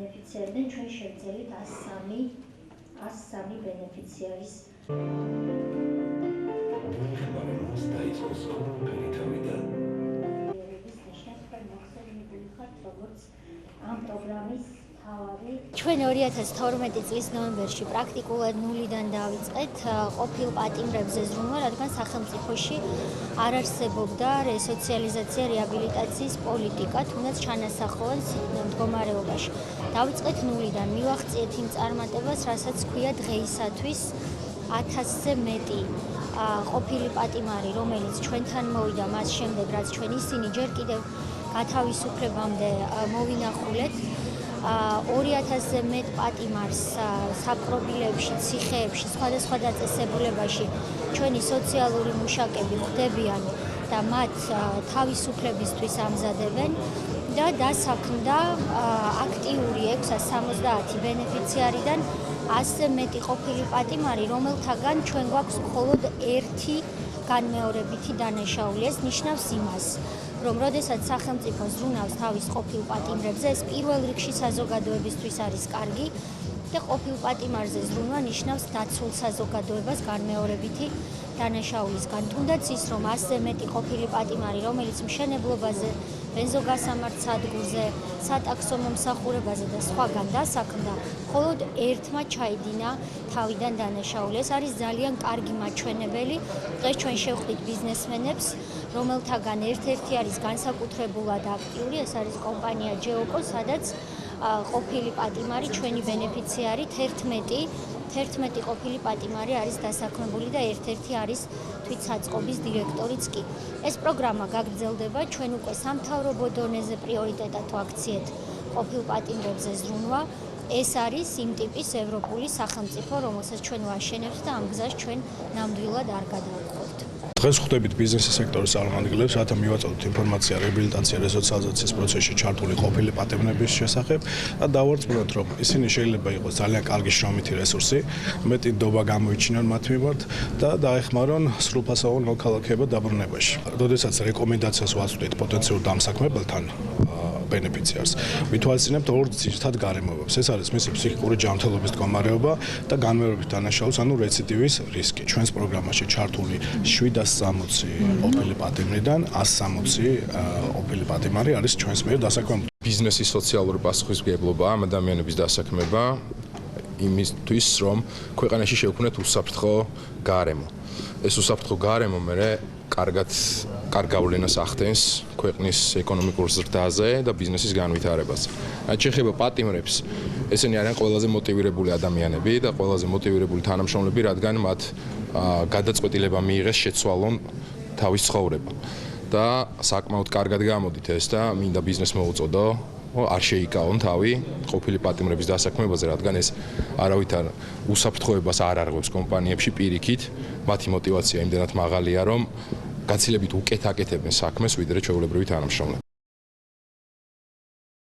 ბენეფიციარიდან ჩვენ შევძელით 103 ბენეფიციარის. ამ პროგრამის ჩვენ 2012 წლის ნოემბერში პრაქტიკულად ნულიდან დავიწყეთ ყოფილ პატიმრებზე ზრუნვა, რადგან სახელმწიფოში არ არსებობდა რესოციალიზაცია, რეაბილიტაციის პოლიტიკა, თუნდაც ჩანასახოვან მდგომარეობაში. დავიწყეთ ნულიდან, მივახციეთ იმ წარმატებას, რასაც ქვია დღეისათვის 1000-ზე მეტი ყოფილი პატიმარი, რომელიც ჩვენთან მოვიდა მას შემდეგ, რაც ჩვენ ისინი ჯერ კიდევ გათავისუფლებამდე მოვინახულეთ. 2000-ზე მეტ პატიმარს საპყრობილეებში, ციხეებში, სხვადასხვა დაწესებულებაში ჩვენი სოციალური მუშაკები ხვდებიან და მათ თავისუფლებისთვის ამზადებენ და დასაქმდა აქტიური 670 ბენეფიციარიდან 100-ზე მეტი ყოფილი პატიმარი, რომელთაგან ჩვენ გვაქვს მხოლოდ ერთი განმეორებითი დანაშაული. ეს ნიშნავს იმას, რომ როდესაც სახელმწიფო ზრუნავს თავის ყოფილ პატიმრებზე, ეს პირველ რიგში საზოგადოებისთვის არის კარგი და ყოფილ პატიმარზე ზრუნვა ნიშნავს დაცულ საზოგადოებას განმეორებითი დანაშაულისგან. თუნდაც ის, რომ 100-ზე მეტი ყოფილი პატიმარი, რომელიც მშენებლობაზე, ბენზოგასამართ სადგურზე, სატაქსო მომსახურებაზე და სხვაგან დასაქმდა, მხოლოდ ერთმა ჩაიდინა თავიდან დანაშაული. ეს არის ძალიან კარგი მაჩვენებელი. დღეს ჩვენ შევხვდით ბიზნესმენებს, რომელთაგან ერთ-ერთი არის განსაკუთრებულად აქტიური, ეს არის კომპანია ჯეოკო, სადაც ყოფილი პატიმარი, ჩვენი ბენეფიციარი 11 ყოფილი პატიმარი არის დასაქმებული და ერთ-ერთი არის თვითსაწყობის დირექტორიც კი. ეს პროგრამა გაგრძელდება, ჩვენ უკვე სამთავრობო დონეზე პრიორიტეტად ვაქციეთ ყოფილ პატიმრებზე ზრუნვა. ეს არის იმ ტიპის ევროპული სახელმწიფო, რომელსაც ჩვენ ვაშენებთ და ამ გზას ჩვენ ნამდვილად არ გადავხურთ. დღეს ხვდებით ბიზნესის სექტორის წარმომადგენლებს, რათა მივაწოდოთ ინფორმაცია რეაბილიტაცია რესოციალიზაციის პროცესში ჩართული ყოფილი პატიმრების შესახებ და დავარწმუნოთ, რომ ისინი შეიძლება იყოს ძალიან კარგი შრომითი რესურსი, მეტი ნდობა გამოიჩინონ მათ მიმართ და დაეხმარონ სრულფასოვან მოქალაქეებად დაბრუნებაში. როდესაც რეკომენდაციას ვაწვდით პოტენციურ დამსაქმებელთან ბენეფიციარს, ვითვალისწინებთ ორ ძირითად გარემოებებს. ეს არის მისი ფსიქიკური ჯანმრთელობის მდგომარეობა და განმეორებით დანაშაულის, ანუ რეციდივის რისკი. ჩვენს პროგრამაში ჩართული 760 ყოფილი პატიმრიდან 160 ყოფილი პატიმარი არის ჩვენს მიერ დასაქმებული. ბიზნესის სოციალური პასუხისმგებლობა, ამ ადამიანების დასაქმება იმისთვის, რომ ქვეყანაში შევქმნათ უსაფრთხო გარემო. ეს უსაფრთხო გარემო მერე კარგ გავლენას ახდენს ქვეყნის ეკონომიკურ ზრდაზე და ბიზნესის განვითარებას. რაც შეეხება პატიმრებს, ესენი არიან ყველაზე მოტივირებული ადამიანები და ყველაზე მოტივირებული თანამშრომლები, რადგან მათ გადაწყვეტილება მიიღეს შეცვალონ თავის ცხოვრება. და საკმაოდ კარგად გამოდით ეს და მინდა ბიზნეს მოუწოდო, არ შეიკავონ თავი ყოფილი პატიმრების დასაქმებაზე, რადგან ეს არავითარ უსაფრთხოებას არ არღვევს კომპანიებში პირიქით. მათი мотиваცია იმდენად მაღალია, რომ გაცილებით უკეთ აკეთებენ საქმეს, ვიდრე ჩვეულებრივი თანამშრომლები.